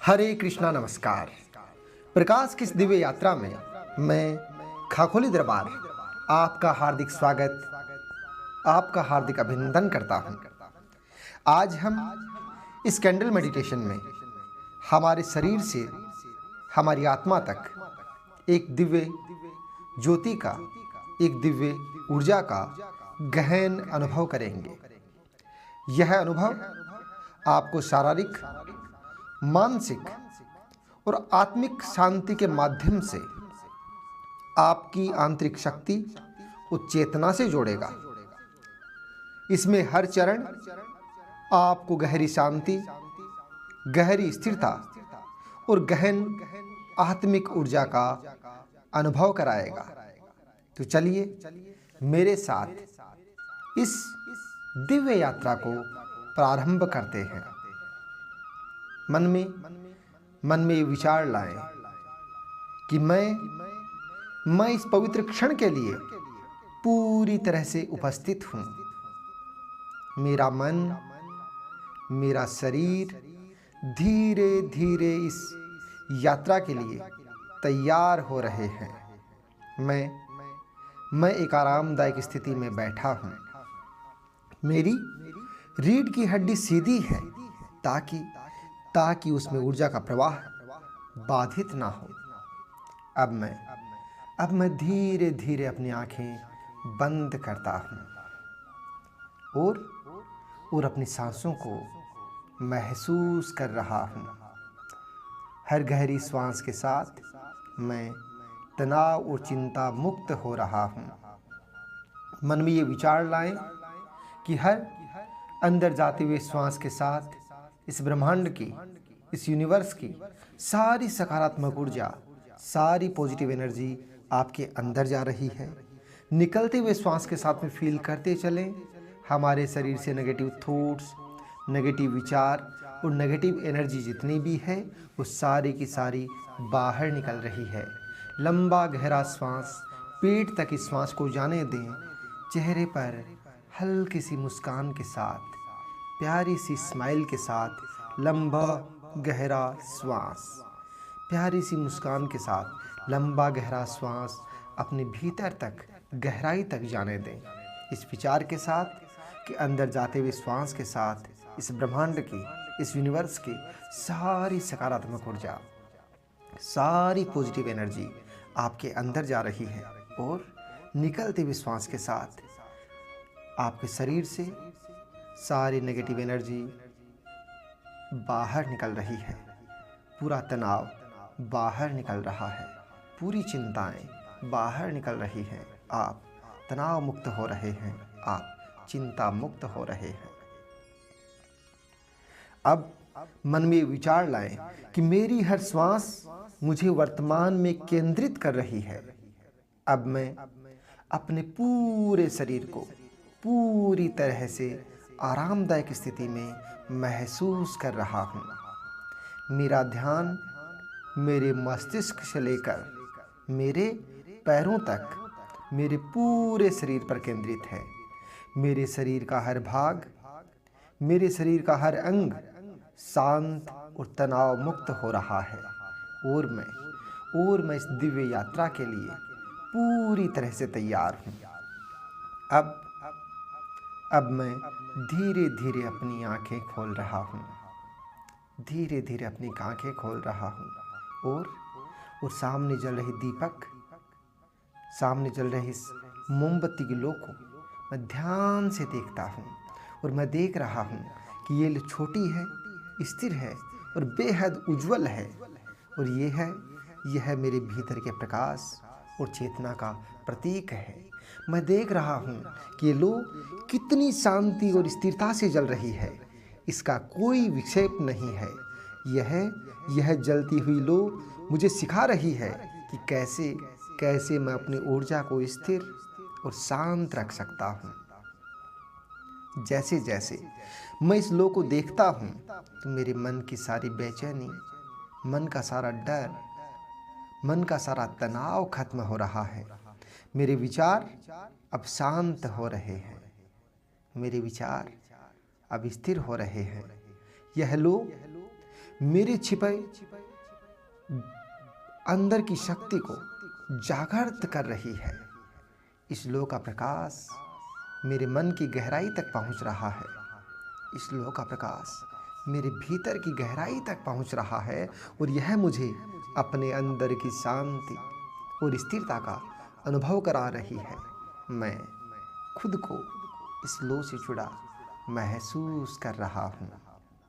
हरे कृष्णा नमस्कार। प्रकाश की इस दिव्य यात्रा में मैं खाखोली दरबार आपका हार्दिक स्वागत, आपका हार्दिक अभिनंदन करता हूं। आज हम इस कैंडल मेडिटेशन में हमारे शरीर से हमारी आत्मा तक एक दिव्य ज्योति का, एक दिव्य ऊर्जा का गहन अनुभव करेंगे। यह अनुभव आपको शारीरिक, मानसिक और आत्मिक शांति के माध्यम से आपकी आंतरिक शक्ति और चेतना से जोड़ेगा। इसमें हर चरण आपको गहरी शांति, गहरी स्थिरता और गहन आत्मिक ऊर्जा का अनुभव कराएगा। तो चलिए मेरे साथ इस दिव्य यात्रा को प्रारंभ करते हैं। मन में ये विचार लाएं कि मैं इस पवित्र क्षण के लिए पूरी तरह से उपस्थित हूँ। मेरा मन, मेरा शरीर धीरे धीरे इस यात्रा के लिए तैयार हो रहे हैं। मैं एक आरामदायक स्थिति में बैठा हूँ। मेरी रीढ़ की हड्डी सीधी है ताकि उसमें ऊर्जा का प्रवाह बाधित ना हो। अब मैं धीरे धीरे अपनी आंखें बंद करता हूँ और अपनी सांसों को महसूस कर रहा हूँ। हर गहरी श्वास के साथ मैं तनाव और चिंता मुक्त हो रहा हूँ। मन में ये विचार लाएं कि हर अंदर जाते हुए श्वास के साथ इस ब्रह्मांड की, इस यूनिवर्स की सारी सकारात्मक ऊर्जा, सारी पॉजिटिव एनर्जी आपके अंदर जा रही है। निकलते हुए श्वास के साथ में फील करते चलें हमारे शरीर से नेगेटिव थॉट्स, नेगेटिव विचार और नेगेटिव एनर्जी जितनी भी है वो सारी की सारी बाहर निकल रही है। लंबा गहरा श्वास पेट तक इस श्वास को जाने दें। चेहरे पर हल्की सी मुस्कान के साथ, प्यारी सी स्माइल के साथ लंबा गहरा श्वास, प्यारी सी मुस्कान के साथ लंबा गहरा श्वास अपने भीतर तक, गहराई तक जाने दें। इस विचार के साथ कि अंदर जाते हुए श्वास के साथ इस ब्रह्मांड की, इस यूनिवर्स की सारी सकारात्मक ऊर्जा, सारी पॉजिटिव एनर्जी आपके अंदर जा रही है और निकलते हुए श्वास के साथ आपके शरीर से सारी नेगेटिव एनर्जी बाहर निकल रही है। पूरा तनाव बाहर निकल रहा है, पूरी चिंताएं बाहर निकल रही हैं। आप तनाव मुक्त हो रहे हैं, आप चिंता मुक्त हो रहे हैं। अब मन में विचार लाएं कि मेरी हर श्वास मुझे वर्तमान में केंद्रित कर रही है। अब मैं अपने पूरे शरीर को पूरी तरह से आरामदायक स्थिति में महसूस कर रहा हूँ। मेरा ध्यान मेरे मस्तिष्क से लेकर मेरे पैरों तक, मेरे पूरे शरीर पर केंद्रित है। मेरे शरीर का हर भाग, मेरे शरीर का हर अंग शांत और तनाव मुक्त हो रहा है और मैं इस दिव्य यात्रा के लिए पूरी तरह से तैयार हूँ। अब मैं धीरे धीरे अपनी आंखें खोल रहा हूँ, धीरे धीरे अपनी आंखें खोल रहा हूँ और सामने जल रही दीपक, सामने जल रही इस मोमबत्ती की लो को मैं ध्यान से देखता हूँ और मैं देख रहा हूँ कि ये छोटी है, स्थिर है और बेहद उज्जवल है और यह मेरे भीतर के प्रकाश और चेतना का प्रतीक है। मैं देख रहा हूँ कि ये लो कितनी शांति और स्थिरता से जल रही है, इसका कोई विक्षेप नहीं है। यह जलती हुई लो मुझे सिखा रही है कि कैसे मैं अपनी ऊर्जा को स्थिर और शांत रख सकता हूँ। जैसे जैसे मैं इस लो को देखता हूँ तो मेरे मन की सारी बेचैनी, मन का सारा डर, मन का सारा तनाव खत्म हो रहा है। मेरे विचार अब शांत हो रहे हैं, मेरे विचार अब स्थिर हो रहे हैं। यह लो मेरे छिपे अंदर की शक्ति को जागृत कर रही है। इस लो का प्रकाश मेरे मन की गहराई तक पहुंच रहा है। इस लो का प्रकाश मेरे भीतर की गहराई तक पहुंच रहा है और यह मुझे अपने अंदर की शांति और स्थिरता का अनुभव करा रही है। मैं खुद को इस लो से जुड़ा महसूस कर रहा हूँ,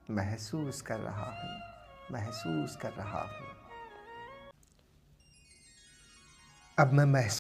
महसूस कर रहा हूँ, महसूस कर रहा हूँ। अब मैं महसूस